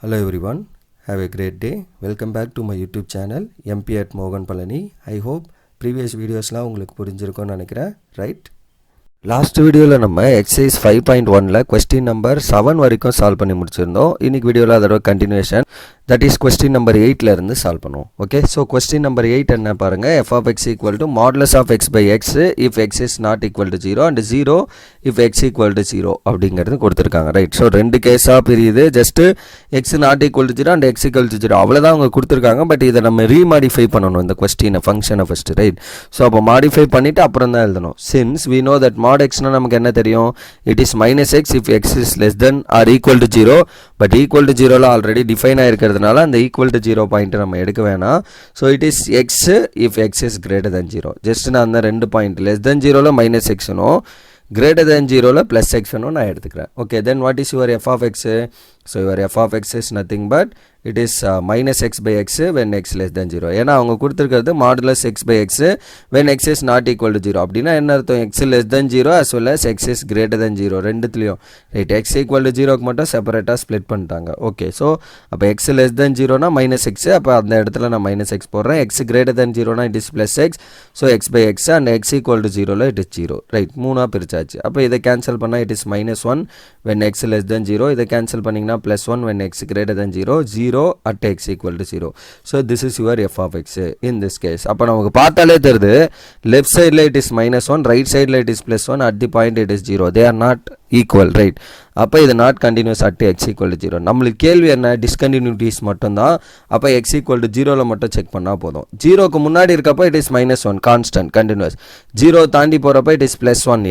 Hello everyone, have a great day. Welcome back to my YouTube channel MP at Mogan Palani. I hope previous videosலாம் உங்களுக்கு புரிஞ்சிருக்கும்னு நினைக்கிறேன், right? Last வீடியோவில் நம்ம exercise 5.1ல் question number 7 வரைக்கும் solve பண்ணி முடிச்சிருந்தோம். இன்னைக்கு வீடியோவில் அதோட continuation, that is question number 8ல இருந்து சால்வ் பண்ணுவோம். ஓகே, ஸோ கொஸ்டின் நம்பர் 8 என்ன பாருங்க, f of x equal to modulus of x by x if x is not equal to 0 and 0 if x equal to 0 அப்படிங்கிறது கொடுத்துருக்காங்க, right? So ரெண்டு கேஸாக பிரியுது, just x not equal to 0 and x equal to 0 அவ்வளோதான் அவங்க கொடுத்துருக்காங்க. But இதை நம்ம ரீமாடிஃபை பண்ணணும் இந்த கொஸ்டினை, ஃபங்க்ஷனை ஃபஸ்ட்டு, ரைட்? ஸோ அப்போ மாடிஃபை பண்ணிவிட்டு அப்புறம் தான் எழுதணும். Since we know that mod x நமக்கு என்ன தெரியும், it is minus x if x is less than or equal to 0, but equal to 0ல ஆல்ரெடி டிஃபைன் ஆயிருக்கிறதுனால அந்த equal to 0 பாயிண்ட் நம்ம எடுக்க வேணாம். So it is x if x is greater than 0. Just நான் அந்த ரெண்டு பாயிண்ட் less than 0ல minus xனும் greater than 0ல plus xனும் நான் எடுத்துக்கிறேன். Okay, then what is your f of x? So your f of x is nothing but it is minus x by x when x less than 0. ஏன்னா அவங்க கொடுத்துருக்கிறது modulus x by x when x is not equal to 0. அப்படின்னா என்ன அர்த்தம், x less than 0 as well as x is greater than 0 ரெண்டுத்துலையும், right? x equal to 0க்கு மட்டும் செப்பரேட்டாக ஸ்ப்ளிட் பண்ணிட்டாங்க. ஓகே, ஸோ அப்போ x less than 0னா minus x, அப்போ அந்த இடத்துல நான் minus x போடுறேன். x greater than 0னா it is plus x, so x by x and x equal to 0ல it is 0, right? மூணாக பிரிச்சாச்சு. அப்போ இதை கேன்சல் பண்ணால் it is minus 1 when x less than 0. இதை கேன்சல் பண்ணிங்கன்னா plus 1 when x greater than 0, 0 at x equal to 0. So this is your f of x in this case. அப்போ நமக்கு பார்த்தாலே தெரியுது, left side it is minus 1, right side it is plus 1, at the point it is 0. They are not equal, right? அப்போ இது not continuous at x equal to 0. நம்மளுக்கு கேள்வி என்ன, டிஸ்கண்டினியூட்டிஸ் மட்டும்தான். அப்போ x equal to 0ல மட்டும் செக் பண்ணால் போதும். 0க்கு முன்னாடி இருக்கப்போ it is minus 1, constant, continuous. 0 தாண்டி போகிறப்ப it is plus 1,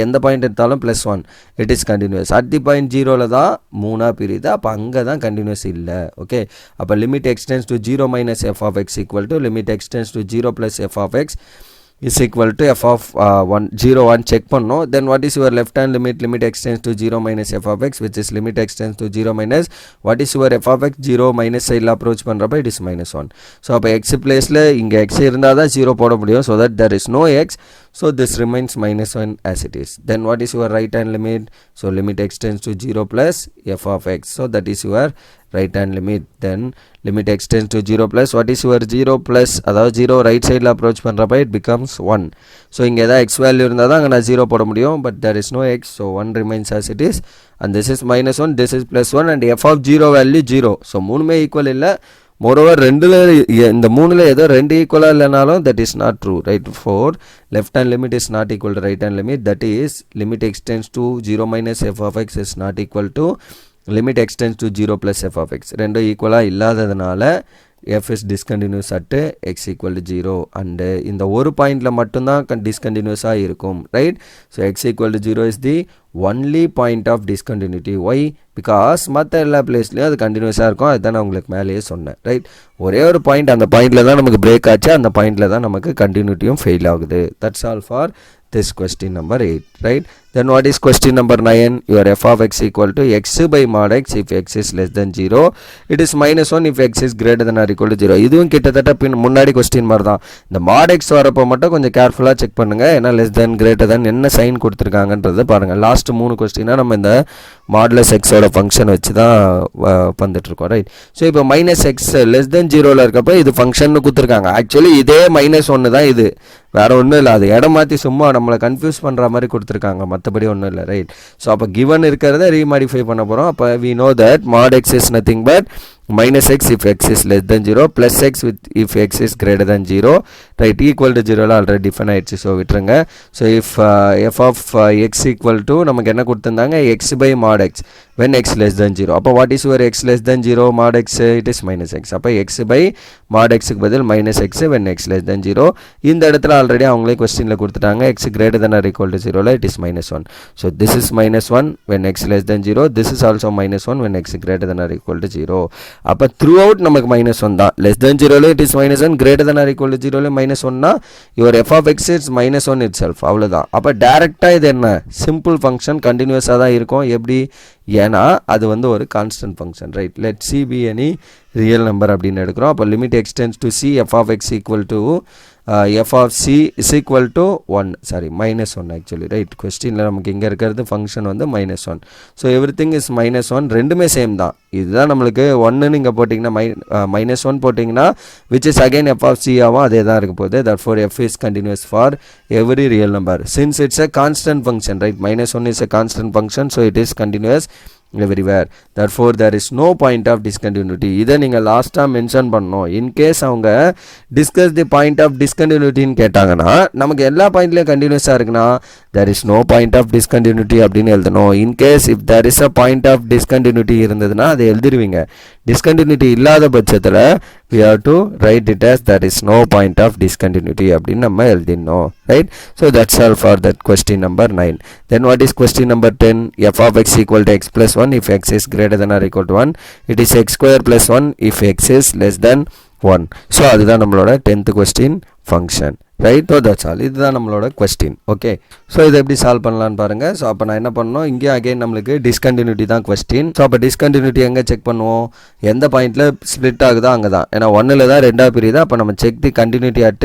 எந்த பாயிண்ட் எடுத்தாலும் plus 1, it is continuous. at the point 0ல தான் மூணாக பிரியுது, அப்போ அங்கே தான் கண்டினியூஸ் இல்லை. ஓகே, அப்போ limit extends to 0 minus f of x equal to limit extends to 0 plus f of x is equal to f of 0 1 check பண்ணோம். Then what is your left hand limit? Limit extends to 0 minus f of x, which is limit extends to 0 minus what is your f of x? 0 minus side approach பண்ணுறப்ப it is minus 1. So அப்போ x பிளேஸில் இங்கே x இருந்தால் தான் 0 போட முடியும், so that there is no x, so this remains minus 1 as it is. Then what is your right hand limit? So limit extends to 0 plus f of x, so that is your right hand limit. Then limit extends to 0 plus what is your 0 plus, அதாவது 0 right side approach பண்ணுறப்ப it becomes 1. So இங்கே ஏதாவது x value இருந்தால் தான் அங்கே நான் 0 போட முடியும், but there is no x, so 1 remains as it is, and this is minus 1, this is plus 1, and f of 0 value 0. So மூணுமே ஈக்குவல் இல்லை. மோரோவர் ரெண்டில் இந்த மூணில் ஏதோ ரெண்டு ஈக்குவலாக இல்லைனாலும் that is not true, right? For left hand limit is not equal to right hand limit, that is limit extends to 0 minus f of x is not equal to limit extends to 0 plus f of x. ரெண்டும் ஈக்குவலாக இல்லாததுனால f is discontinuous at x equal to 0, and இந்த ஒரு பாயிண்டில் மட்டும்தான் டிஸ்கண்டினியூஸாக இருக்கும், right? So x equal to 0 is the only point of discontinuity. Why? Because மற்ற எல்லா பிளேஸ்லையும் அது கண்டினியூஸாக இருக்கும். அதுதான் நான் உங்களுக்கு மேலேயே சொன்னேன், ரைட்? ஒரே ஒரு பாயிண்ட், அந்த பாயிண்டில் தான் நமக்கு பிரேக் ஆச்சு, அந்த பாயிண்டில் தான் நமக்கு கண்டினியூட்டியும் ஃபெயில் ஆகுது. That's all for this question number 8, right? Then what is question number 9? Your f of x equal to x by mod x if x is less than 0. It is minus 1 if x is greater than or equal to 0. இதுவும் கிட்டத்தட்ட முன்னாடி question மாதிரி தான். இந்த mod x வரப்போ மட்டும் கொஞ்சம் கேர்ஃபுல்லாக செக் பண்ணுங்க, ஏன்னா லெஸ் தென் கிரேட்டர் தென் என்ன சைன் கொடுத்துருக்காங்கன்றதை பாருங்கள். லாஸ்ட் 3 கொஸ்டினாக நம்ம இந்த மாடுலஸ் எக்ஸோட ஃபங்க்ஷன் வச்சு தான் வந்துட்டுருக்கோம், ரைட்? ஸோ இப்போ மைனஸ் எக்ஸ் லெஸ் தென் 0ல இருக்கப்போ இது ஃபங்க்ஷன் கொடுத்துருக்காங்க. ஆக்சுவலி இதே minus 1 தான், இது வேறு ஒன்றும் இல்லை. அது இடம் மாற்றி சும்மா நம்மளை கன்ஃபியூஸ் பண்ணுற மாதிரி கொடுத்துருக்காங்க, மற்றபடி ஒன்றும் இல்லை, ரைட்? ஸோ அப்போ கிவன் இருக்கிறத ரீமாடிஃபை பண்ண போகிறோம். அப்போ we know that mod x is nothing but minus x if x is less than 0 plus x with if x is greater than 0, right? Equal to 0ல ஆல்ரெடி டிஃபைன் ஆயிடுச்சு, so விட்டுருங்க. So if f of x equal to நமக்கு என்ன கொடுத்துருந்தாங்க, x by mod x when x less than 0. அப்போ what is your x less than 0 mod x? It is minus x. அப்போ x by mod x க்கு பதில் minus x when x less than 0. இந்த இடத்துல already அவங்களே கொஸ்டினில் கொடுத்துட்டாங்க, x greater than or equal to 0ல it is minus 1. So this is minus 1 when x less than 0. This is also minus 1 when x greater than or equal to 0. அப்போ through out நமக்கு minus 1 தான். less than 0ல it is minus 1, greater than or equal to 0ல minus 1னா your f of x is minus 1 itself, அவ்வளோதான். அப்போ டேரெக்டாக இது என்ன, simple function, கண்டினியூஸாக தான் இருக்கும். எப்படி? ஏன்னா அது வந்து ஒரு constant function, right? Let see be any real number அப்படின்னு எடுக்கிறோம். அப்போ limit x tends to C f of x equal to f of c is equal to 1 sorry minus 1 actually right questionல நமக்கு இங்க இருக்கிறது ஃபங்க்ஷன் வந்து -1 so everything is -1 ரெண்டுமே same தான் இதுதான் நமக்கு 1 ன்னு இங்க போடிங்கனா -1 போடிங்கனா which is again f of c ஆவும் அதே தான் இருக்க போகுது therefore f is continuous for every real number since it's a constant function right -1 is a constant function so it is continuous everywhere therefore there is no point of discontinuity இத நீங்க லாஸ்டா mention பண்ணனும் in case அவங்க discuss the point of discontinuity ன்னு கேட்டாங்கனா நமக்கு எல்லா பாயிண்ட்லயும் கண்டினியூஸா இருக்குனா there is no point of discontinuity அப்படினு எழுதணும் in case if there is a point of discontinuity இருந்ததுனா அதை எழுதிடுவீங்க discontinuity இல்லாத பட்சத்துல we have to write it as there is no point of discontinuity அப்படினு நம்ம எழுதிடணும் right so that's all for that question number 9 then what is question number 10 f of x equal to x plus 1 if x is greater than or equal to 1 it is x square plus 1 if x is less than 1 so அதுதான் நம்மளோட 10th question function right so that's all இதுதான் நம்மளோட question okay so இதை எப்படி solve பண்ணலாம்னு பாருங்க so அப்ப நான் என்ன பண்ணனும் இங்க again நமக்கு discontinuity தான் question so அப்ப discontinuity எங்க செக் பண்ணுவோம் எந்த பாயிண்ட்ல ஸ்ப்ளிட் ஆகுதோ அங்க தான் ஏனா 1 ல தான் ரெண்டா பிரியுது அப்ப நம்ம check the continuity at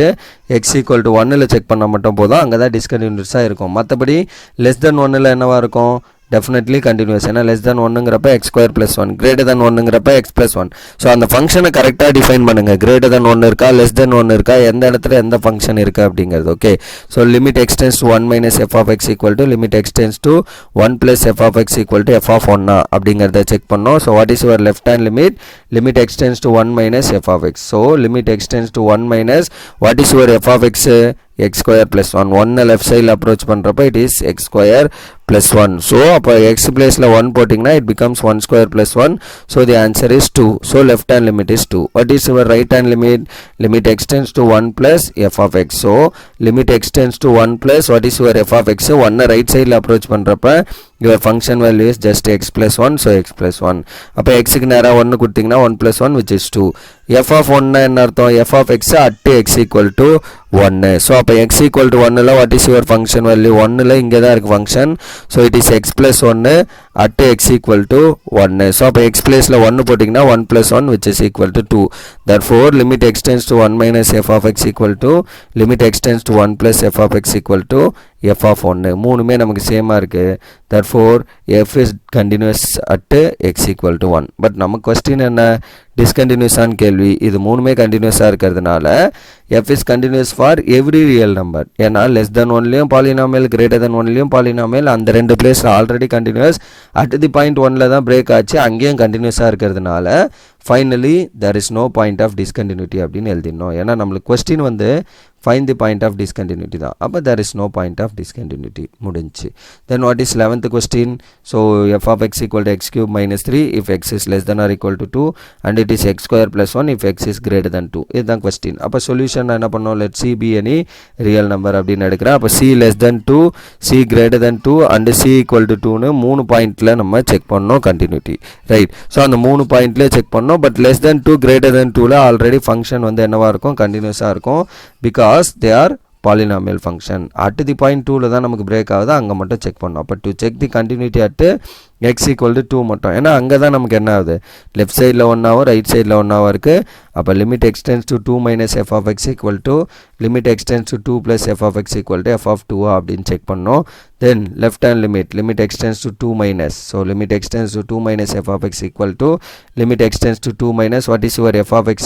x equal to 1 ல செக் பண்ணா மட்டும் போதும் அங்க தான் discontinuous இருக்கும் மத்தபடி less than 1 ல என்னவா இருக்கும் definitely continuous ஏனா less than 1 ங்கறப்ப x square plus 1 greater than 1 ங்கறப்ப x plus 1 so அந்த ஃபங்க்ஷனை கரெக்ட்டா டிஃபைன் பண்ணுங்க greater than 1 இருக்கா less than 1 இருக்கா எந்த இடத்துல எந்த ஃபங்க்ஷன் இருக்கு அப்படிங்கிறது okay so limit x tends to 1 minus f of x equal to limit x tends to 1 plus f of x equal to f of 1 அப்படிங்கறத செக் பண்ணோம் so what is your left hand limit x tends to 1 minus f of x so limit x tends to 1 minus what is your f of x x square plus 1 1 left side approach பண்றப்ப it is x square plus 1 so அப்ப x place ல 1 போடிங்கனா it becomes 1 square plus 1 so the answer is 2 so left hand limit is 2 what is your right hand limit x tends to 1 plus f of x so limit x tends to 1 plus what is your f of x 1 right side ல approach பண்றப்ப your function value is just x plus 1 so x plus 1 அப்ப x க்கு நேரா 1 கொடுத்தீங்கன்னா 1 plus 1 which is 2 f of 1 என்ன அர்த்தம் f of x at x equal to 1 so அப்ப x equal to 1 ல what is your function value 1 ல இங்க தான் இருக்கு function so it is x plus 1 at x equal to 1 so அப்ப x place ல 1 போட்டீங்கன்னா 1 plus 1 which is equal to 2 therefore limit x tends to 1 minus f of x equal to limit x tends to 1 plus f of x equal to f of 1 மூணுமே நமக்கு சேமா இருக்கு therefore f is continuous at x equal to 1 but நம்ம question என்ன discontinuous ஆன கேள்வி இது மூணுமே கண்டினியூஸா இருக்கிறதுனால f is continuous for every real number ஏனா less than 1 லயும் polynomial greater than 1 லயும் polynomial அந்த ரெண்டு பிளேஸ்ல already continuous at the point 1 ல தான் பிரேக் ஆச்சு அங்கேயும் கண்டினியூஸா இருக்கிறதுனால finally there is no point of discontinuity அப்படினு எழுதினோம் ஏனா நமக்கு question வந்து find the point of discontinuity தான் அப்ப there is no point of discontinuity முடிஞ்சு then what is 11th question so f of x equal to x cube minus 3 if x is less than or equal to 2 and it is x square plus 1 if x is greater than 2 இதுதான் question அப்ப solution என்ன பண்ணோம் let c be any real number அப்படினு எடுக்கறேன் அப்ப c less than 2 c greater than 2 and c equal to 2 னு மூணு பாயிண்ட்ல நம்ம செக் பண்ணோம் continuity right so அந்த மூணு பாயிண்ட்ல செக் பண்ணோம் but less than 2 greater than 2 ல ஆல்ரெடி ஃபங்க்ஷன் வந்து என்னவா இருக்கும் கண்டினியூஸா இருக்கும் because they are polynomial function at the point 2 ல தான் நமக்கு பிரேக் ஆகுது அங்க மட்டும் செக் பண்ணோம் அப்ப to check the continuity at x equal to 2 மட்டும் ஏனா அங்க தான் நமக்கு என்ன ஆகுது லெஃப்ட் சைடுல 1 ஆவும் ரைட் சைடுல 1 ஆவும் இருக்கு அப்ப limit x tends to 2 minus f of x equal to limit x tends to 2 plus f of x equal to f of 2 அப்படினு செக் பண்ணோம் then left hand limit x tends to 2 minus so limit x tends to 2 minus f of x equal to limit x tends to 2 minus what is your f of x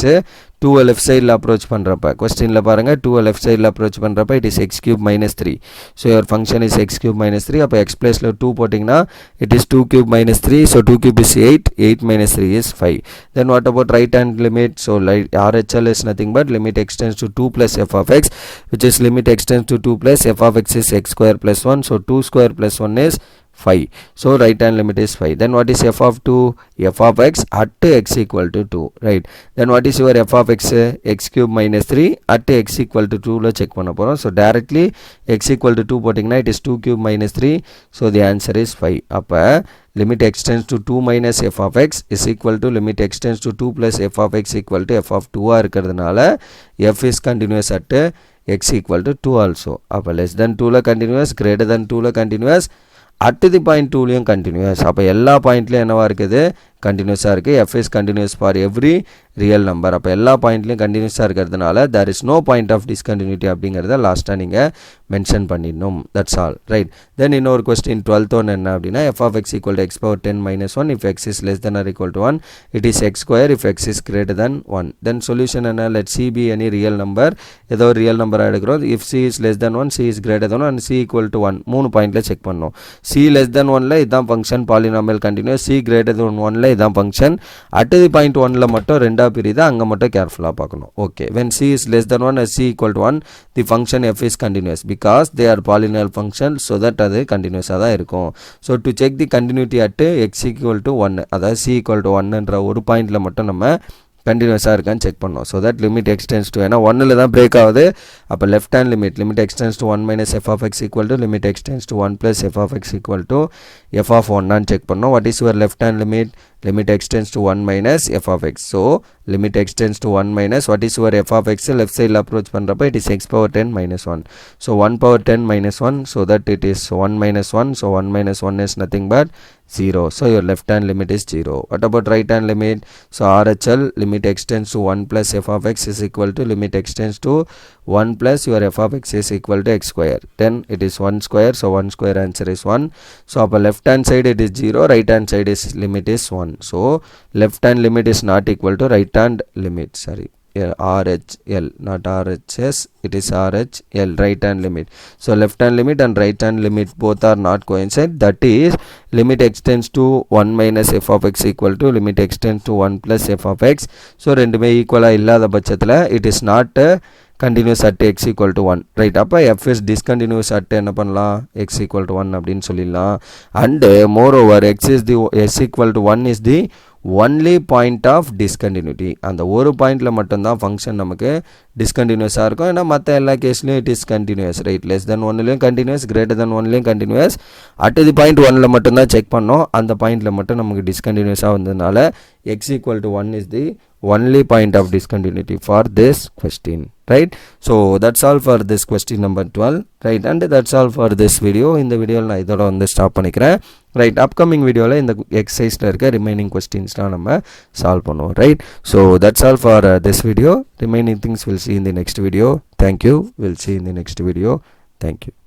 2 left side ல approach பண்றப்ப questionல பாருங்க 2 left side ல approach பண்றப்ப it is x cube minus 3 so your function is x cube minus 3 அப்ப x place ல 2 போட்டீங்கன்னா it is 2 cube minus 3 so 2 cube is 8 minus 3 is 5 then what about right hand limit so RHL is nothing but limit x tends to 2 plus f of x which is limit x tends to 2 plus f of x is x square plus 1 so 2 square plus 1 is 5 so right hand limit is 5 then what is f of 2 f of x at x equal to 2 right then what is your f of x x cube minus 3 at x equal to 2 ல check பண்ண போறோம் so directly x equal to 2 போட்டீங்கன்னா it is 2 cube minus 3 so the answer is 5 அப்ப limit x tends to 2 minus f of x is equal to limit x tends to 2 plus f of x equal to f of 2 இருக்கிறதுனால f is continuous at x equal to 2 also அப்ப less than 2 ல continuous greater than 2 ல continuous at the point 2 லயும் continuous அப்ப எல்லா பாயிண்ட்லயும் என்னவா இருக்குது கண்டினியூஸாக இருக்குது. f is continuous for every real number. அப்போ எல்லா பாயிண்ட்லையும் கண்டினியூஸாக இருக்கிறதுனால there is no point of discontinuity அப்படிங்கிறத லாஸ்ட்டாக நீங்கள் மென்ஷன் பண்ணிடணும். That's all. ரைட். தென் இன்னொரு கொஸ்டின் 12th ஒன் என்ன அப்படின்னா f of x equal to x power 10 minus 1 if x is less than or equal to 1 it is x square if x is greater than 1. then solution என்ன, let c be any real number. ஏதோ ஒரு real நம்பராக எடுக்கிறோம். if c is less than 1 c is greater than 1 and c equal to 1 3 பாயிண்டில் check பண்ணோம். c less than 1ல இதான் function polynomial continuous, c greater than 1ல இதான் ஃபங்க்ஷன். at the point 1ல மட்டும் ரெண்டாக பிரியுது, அங்கே மட்டும் கேர்ஃபுல்லாக பார்க்கணும். Okay. when c is less than 1 and c equal to 1 the function f is continuous because they are polynomial function, so that அது கண்டினியூஸாக தான் இருக்கும். so to check the continuity at x equal to 1 அதாவது c equal to 1ன்ற ஒரு பாயிண்டில் மட்டும் நம்ம கண்டினியூஸாக இருக்கான்னு செக் பண்ணோம். So that limit x tends to, ஏன்னா 1ல் தான் பிரேக் ஆகுது. அப்போ left hand limit x tends to 1 minus f of x equal to limit x tends to 1 plus f of x equal to f of 1 check பண்ணோம். What is your left hand limit extends to 1 minus f of x. so limit extends to 1 minus what is your f of x, left side approach பண்றப்ப it is x power 10 minus 1. so 1 power 10 minus 1, so that it is 1 minus 1, so 1 minus 1 is nothing but 0. so your left hand limit is 0. what about right hand limit? so RHL limit extends to 1 plus f of x is equal to limit extends to 1 plus your f of x is equal to x square. then it is 1 square, so 1 square answer is 1. so upper left hand side it is 0, right hand side is limit is 1. so left hand limit is not equal to right hand limit, sorry, RHL not RHS, it is RHL, right hand limit. so left hand limit and right hand limit both are not coincide, that is limit extends to 1 minus f of x equal to limit extends to 1 plus f of x. so ரெண்டுமே ஈக்குவலாக இல்லாத பட்சத்தில் it is not continuous at x equal to 1. right. அப்போ f is discontinuous at என்ன பண்ணலாம், x equal to 1 அப்படின்னு சொல்லிடலாம். and moreover x equal to 1 is the only point of discontinuity. அந்த ஒரு பாயிண்டில் மட்டும்தான் ஃபங்க்ஷன் நமக்கு டிஸ்கண்டினியூஸாக இருக்கும். ஏன்னா மற்ற எல்லா கேஸ்லையும் it is continuous. Right. Less than 1லையும் கண்டினியூஸ், கிரேட்டர் தென் 1லையும் கண்டினியூஸ். அட் தி பாயிண்ட் 1ல் மட்டும்தான் செக் பண்ணோம். அந்த பாயிண்டில் மட்டும் நமக்கு டிஸ்கண்டினியூஸாக வந்ததுனால x equal to 1 is the only point of discontinuity for this question. right. so that's all for this question number 12. right. and that's all for this video. இந்த வீடியோவில் நான் இதோட வந்து ஸ்டாப் பண்ணிக்கிறேன். ரைட். அப்கமிங் வீடியோவில் இந்த எக்ஸசைஸில் இருக்க ரிமைனிங் கொஸ்டின்ஸ்லாம் நம்ம சால்வ் பண்ணுவோம். Right. So that's all for this video. Remaining things will see in the next video. thank you. we'll see in the next video. thank you.